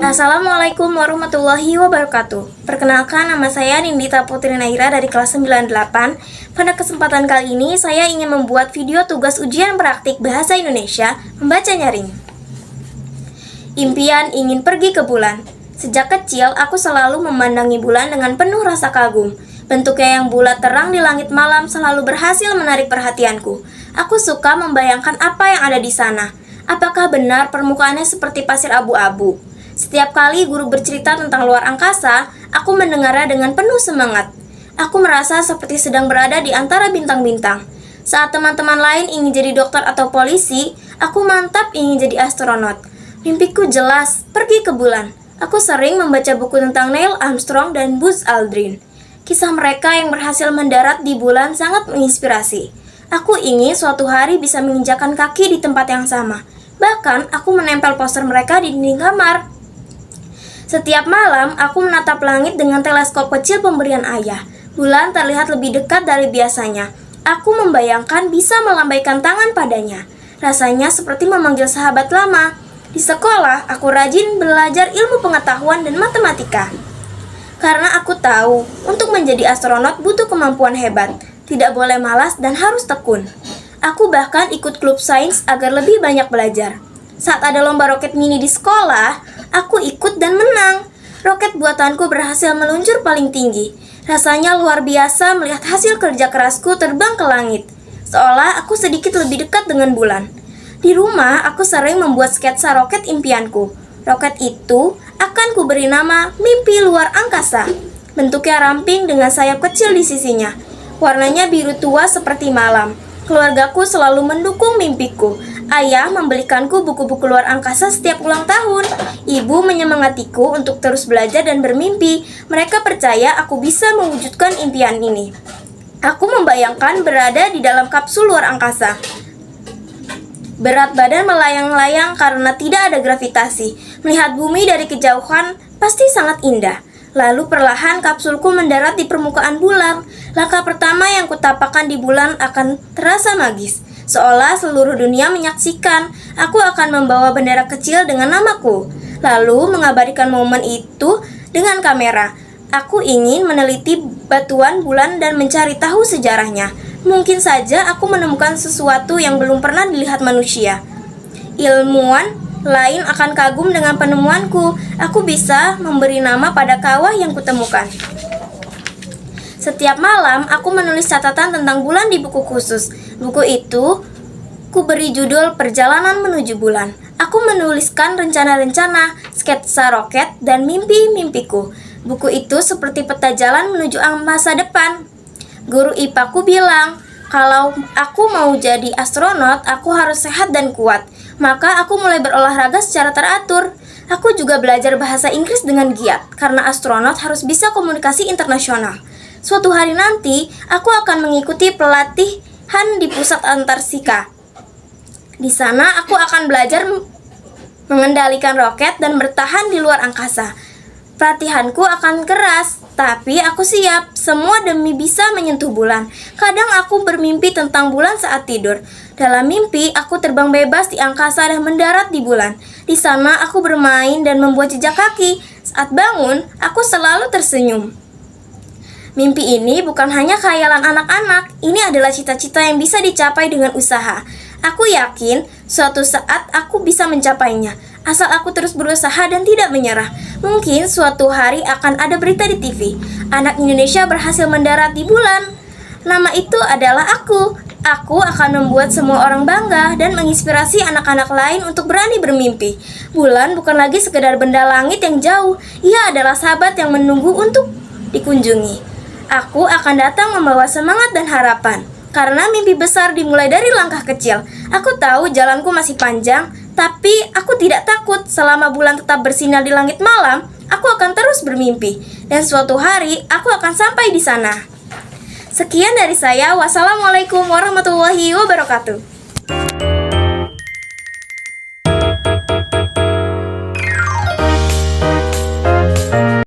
Assalamualaikum warahmatullahi wabarakatuh. Perkenalkan, nama saya Nindita Putri Naira dari kelas 98. Pada kesempatan kali ini saya ingin membuat video tugas ujian praktik Bahasa Indonesia Membaca Nyaring. Impian ingin pergi ke bulan. Sejak kecil aku selalu memandangi bulan dengan penuh rasa kagum. Bentuknya yang bulat terang di langit malam selalu berhasil menarik perhatianku. Aku suka membayangkan apa yang ada di sana. Apakah benar permukaannya seperti pasir abu-abu? Setiap kali guru bercerita tentang luar angkasa, aku mendengarnya dengan penuh semangat. Aku merasa seperti sedang berada di antara bintang-bintang. Saat teman-teman lain ingin jadi dokter atau polisi, aku mantap ingin jadi astronot. Mimpiku jelas, pergi ke bulan. Aku sering membaca buku tentang Neil Armstrong dan Buzz Aldrin. Kisah mereka yang berhasil mendarat di bulan sangat menginspirasi. Aku ingin suatu hari bisa menginjakan kaki di tempat yang sama. Bahkan, aku menempel poster mereka di dinding kamar. Setiap malam, aku menatap langit dengan teleskop kecil pemberian ayah. Bulan terlihat lebih dekat dari biasanya. Aku membayangkan bisa melambaikan tangan padanya. Rasanya seperti memanggil sahabat lama. Di sekolah, aku rajin belajar ilmu pengetahuan dan matematika. Karena aku tahu, untuk menjadi astronot butuh kemampuan hebat. Tidak boleh malas dan harus tekun. Aku bahkan ikut klub sains agar lebih banyak belajar. Saat ada lomba roket mini di sekolah, aku ikut dan menang. Roket buatanku berhasil meluncur paling tinggi. Rasanya luar biasa melihat hasil kerja kerasku terbang ke langit. Seolah aku sedikit lebih dekat dengan bulan. Di rumah, aku sering membuat sketsa roket impianku. Roket itu akan kuberi nama Mimpi Luar Angkasa. Bentuknya ramping dengan sayap kecil di sisinya. Warnanya biru tua seperti malam. Keluargaku selalu mendukung mimpiku. Ayah membelikanku buku-buku luar angkasa setiap ulang tahun. Ibu menyemangatiku untuk terus belajar dan bermimpi. Mereka percaya aku bisa mewujudkan impian ini. Aku membayangkan berada di dalam kapsul luar angkasa. Berat badan melayang-layang karena tidak ada gravitasi. Melihat bumi dari kejauhan pasti sangat indah. Lalu perlahan kapsulku mendarat di permukaan bulan. Langkah pertama yang kutapakkan di bulan akan terasa magis. Seolah seluruh dunia menyaksikan. Aku akan membawa bendera kecil dengan namaku. Lalu mengabadikan momen itu dengan kamera. Aku ingin meneliti batuan bulan dan mencari tahu sejarahnya. Mungkin saja aku menemukan sesuatu yang belum pernah dilihat manusia. Ilmuwan lain akan kagum dengan penemuanku. Aku bisa memberi nama pada kawah yang kutemukan. Setiap malam, aku menulis catatan tentang bulan di buku khusus. Buku itu kuberi judul Perjalanan Menuju Bulan. Aku menuliskan rencana-rencana, sketsa roket, dan mimpi-mimpiku. Buku itu seperti peta jalan menuju masa depan. Guru IPA-ku bilang, kalau aku mau jadi astronot, aku harus sehat dan kuat. Maka aku mulai berolahraga secara teratur. Aku juga belajar bahasa Inggris dengan giat, karena astronot harus bisa komunikasi internasional. Suatu hari nanti, aku akan mengikuti pelatihan di pusat Antartika. Di sana, aku akan belajar mengendalikan roket dan bertahan di luar angkasa. Pelatihanku akan keras, tapi aku siap. Semua demi bisa menyentuh bulan. Kadang aku bermimpi tentang bulan saat tidur. Dalam mimpi, aku terbang bebas di angkasa dan mendarat di bulan. Di sana, aku bermain dan membuat jejak kaki. Saat bangun, aku selalu tersenyum. Mimpi ini bukan hanya khayalan anak-anak. Ini adalah cita-cita yang bisa dicapai dengan usaha. Aku yakin suatu saat aku bisa mencapainya. Asal aku terus berusaha dan tidak menyerah. Mungkin suatu hari akan ada berita di TV. Anak Indonesia berhasil mendarat di bulan. Nama itu adalah aku. Aku akan membuat semua orang bangga dan menginspirasi anak-anak lain untuk berani bermimpi. Bulan bukan lagi sekedar benda langit yang jauh. Ia adalah sahabat yang menunggu untuk dikunjungi. Aku akan datang membawa semangat dan harapan. Karena mimpi besar dimulai dari langkah kecil. Aku tahu jalanku masih panjang, tapi aku tidak takut. Selama bulan tetap bersinar di langit malam, aku akan terus bermimpi. Dan suatu hari, aku akan sampai di sana. Sekian dari saya. Wassalamualaikum warahmatullahi wabarakatuh.